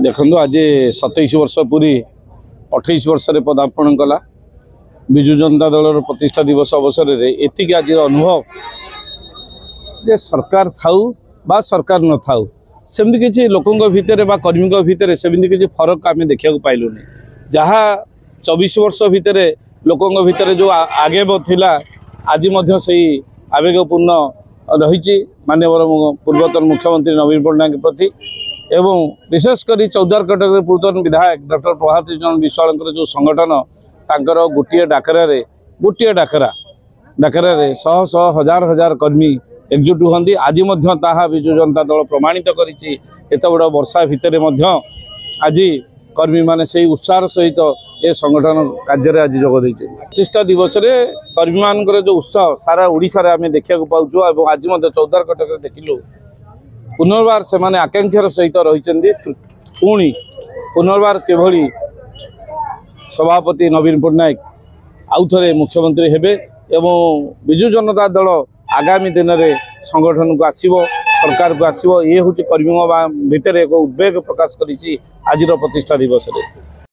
देखो आज 27 वर्ष पूरी 28 वर्ष पदार्पण कला विजु जनता दल प्रतिष्ठा दिवस अवसर में एतिक आज अनुभव जे सरकार थाऊ बा सरकार न थाऊ सेमती किसी लोकों भितर बा कर्मी भितर सेमती किसी फरक आम देखा पाइलुनि जहाँ 24 वर्ष भितर लोकों भितर जो आगे थिला आज से आवेगपूर्ण रही माननीय पूर्वतन मुख्यमंत्री नवीन पट्टनायक प्रति एवं विशेषकर चौद्वार कटक पूर्वतन विधायक डॉक्टर प्रभात रंजन विश्वाल जो संगठन तांकर गोटे डाकरा शह शह हजार हजार कर्मी एकजुट हुई आज विजु जनता दल प्रमाणित करिछि एत बड़ वर्षा भितर आज कर्मी माने से उत्साह सहित ये संगठन कार्य आज जोग देते प्रतिष्ठा दिवस रे कर्मी मान जो उत्साह सारा ओडिशा आम देखा पाचु और आज चौद्वार कटक देखिलु पुनर्बार से माने आकांक्षार सहित रही पुणी पुनर्बार केभली सभापति नवीन पट्टनायक आउ थे मुख्यमंत्री हेबे एवं विजु जनता दल आगामी दिन में संगठन को आसीबो सरकार को आसीबो ये हूँ कर्मी भितर एक उद्वेग प्रकाश करिछि आज प्रतिष्ठा दिवस रे।